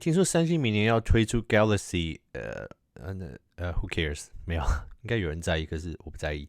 听说三星明年要推出 Galaxy，who cares？ 没有，应该有人在意，可是我不在意。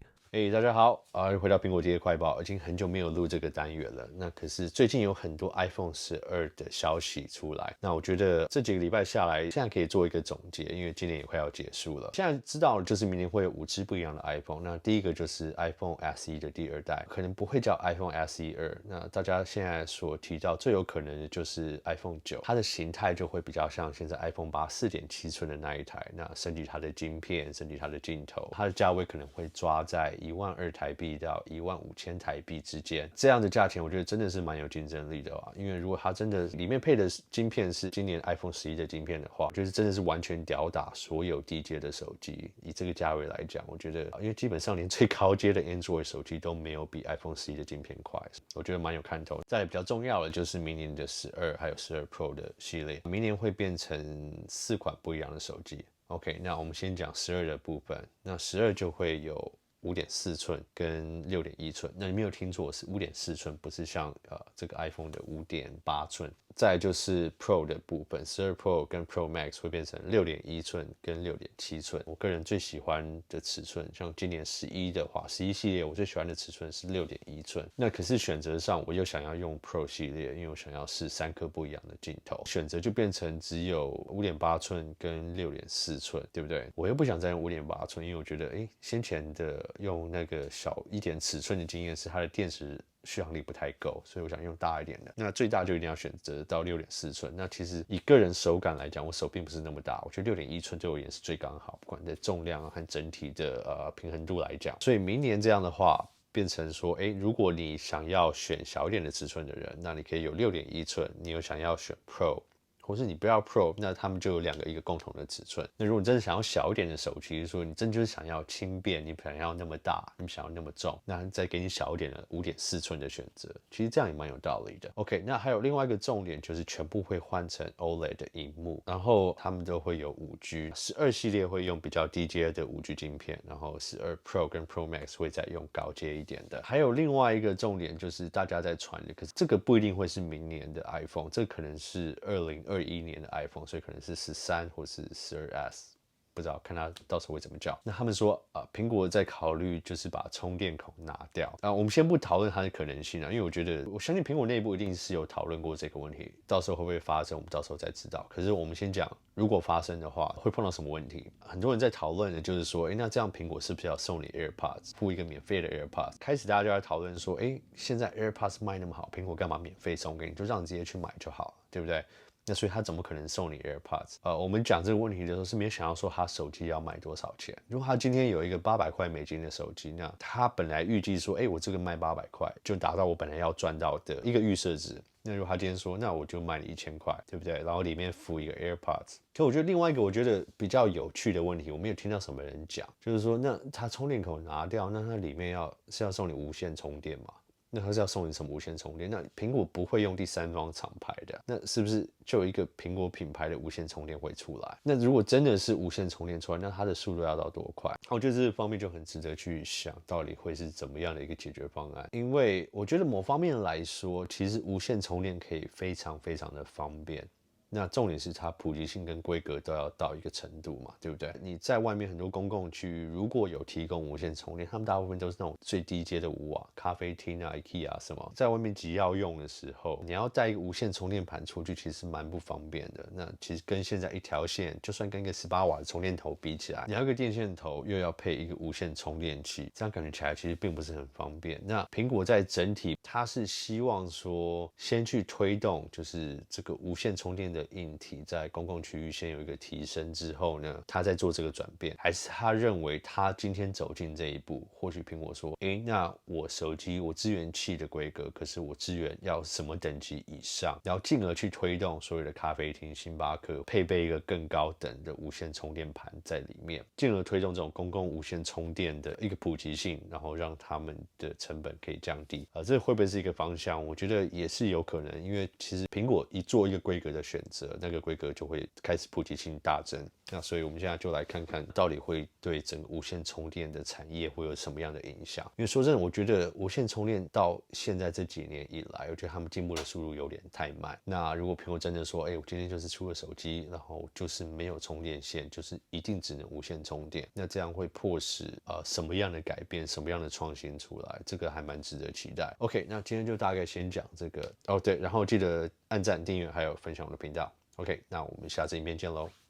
大家好回到苹果街快报，已经很久没有录这个单元了。那可是最近有很多 iPhone 12的消息出来，那我觉得这几个礼拜下来，现在可以做一个总结，因为今年也快要结束了。现在知道就是明年会有5支不一样的 iPhone， 那第一个就是 iPhone SE 的第2代，可能不会叫 iPhone SE 2。那大家现在所提到最有可能的就是 iPhone 9，它的形态就会比较像现在 iPhone 8 4.7寸的那一台，那升级它的晶片，升级它的镜头，它的价位可能会抓在12000台币到15000台币之间，这样的价钱我觉得真的是蛮有竞争力的啊。因为如果它真的里面配的晶片是今年 iPhone 11的晶片的话，就是真的是完全吊打所有低阶的手机。以这个价位来讲，我觉得因为基本上连最高阶的 Android 手机都没有比 iPhone 11的晶片快，我觉得蛮有看头。再来比较重要的就是明年的12还有12 Pro 的系列，明年会变成4款不一样的手机。OK， 那我们先讲12的部分，那12就会有5.4寸跟6.1寸，那你没有听错，是5.4寸，不是像这个 iPhone 的5.8寸。再来就是 Pro 的部分，12 Pro 跟 Pro Max 会变成6.1寸跟6.7寸。我个人最喜欢的尺寸，像今年11的话，11系列我最喜欢的尺寸是6.1寸。那可是选择上，我又想要用 Pro 系列，因为我想要试3颗不一样的镜头，选择就变成只有5.8寸跟6.4寸，对不对？我又不想再用5.8寸，因为我觉得，先前的用那个小一点尺寸的经验是它的电池续航力不太够，所以我想用大一点的。那最大就一定要选择到6.4寸。那其实以个人手感来讲，我手并不是那么大，我觉得6.1寸对我而言是最刚好，不管在重量和整体的平衡度来讲。所以明年这样的话，变成说，如果你想要选小一点的尺寸的人，那你可以有6.1寸；你有想要选 Pro，或是你不要 Pro， 那他们就有一个共同的尺寸。那如果你真的想要小一点的手机，说你真的就是想要轻便，你不想要那么大，你不想要那么重，那再给你小一点的5.4寸的选择，其实这样也蛮有道理的。OK， 那还有另外一个重点就是全部会换成 OLED 的萤幕，然后他们都会有5G， 12系列会用比较低阶的5G 晶片，然后12 Pro 跟 Pro Max 会再用高阶一点的。还有另外一个重点就是大家在传的，可是这个不一定会是明年的 iPhone， 这可能是2021年的 iPhone， 所以可能是13或是12S， 不知道看他到时候会怎么叫。那他们说苹果在考虑就是把充电孔拿掉我们先不讨论它的可能性因为我相信苹果内部一定是有讨论过这个问题，到时候会不会发生我们到时候再知道。可是我们先讲如果发生的话会碰到什么问题。很多人在讨论的就是说那这样苹果是不是要送你 AirPods， 附一个免费的 AirPods。开始大家就在讨论说现在 AirPods 卖那么好，苹果干嘛免费送给你，就让你直接去买就好了，对不对？那所以他怎么可能送你 AirPods？我们讲这个问题的时候是没有想到说他手机要卖多少钱。如果他今天有一个800块美金的手机，那他本来预计说，我这个卖800块就达到我本来要赚到的一个预设值。那如果他今天说，那我就卖你1000块，对不对？然后里面附一个 AirPods。可我觉得另外一个我觉得比较有趣的问题，我没有听到什么人讲，就是说，那他充电口拿掉，那他里面是要送你无线充电吗？那他是要送你什么无线充电？那苹果不会用第三方厂牌的，那是不是就有一个苹果品牌的无线充电会出来？那如果真的是无线充电出来，那它的速度要到多快？我觉得这方面就很值得去想，到底会是怎么样的一个解决方案？因为我觉得某方面来说，其实无线充电可以非常非常的方便。那重点是它普及性跟规格都要到一个程度嘛，对不对？你在外面很多公共区域如果有提供无线充电，他们大部分都是那种最低阶的屋咖啡厅IKEA 什么，在外面急要用的时候，你要带一个无线充电盘出去，其实蛮不方便的。那其实跟现在一条线，就算跟一个18瓦的充电头比起来，你要一个电线头，又要配一个无线充电器，这样感觉起来其实并不是很方便。那苹果在整体，它是希望说先去推动，就是这个无线充电的硬体在公共区域先有一个提升之后呢，他在做这个转变，还是他认为他今天走进这一步，或许苹果说，那我手机我支援器的规格，可是我支援要什么等级以上，然后进而去推动所有的咖啡厅、星巴克配备一个更高等的无线充电盘在里面，进而推动这种公共无线充电的一个普及性，然后让他们的成本可以降低这会不会是一个方向？我觉得也是有可能，因为其实苹果一做一个规格的选择，那个规格就会开始普及性大增。那所以我们现在就来看看到底会对整个无线充电的产业会有什么样的影响。因为说真的，我觉得无线充电到现在这几年以来，我觉得他们进步的速度有点太慢。那如果苹果真的说，我今天就是出了手机，然后就是没有充电线，就是一定只能无线充电，那这样会迫使什么样的改变，什么样的创新出来？这个还蛮值得期待。OK， 那今天就大概先讲这个哦，对，然后记得按赞、订阅还有分享我的频道。OK， 那我们下次影片见喽。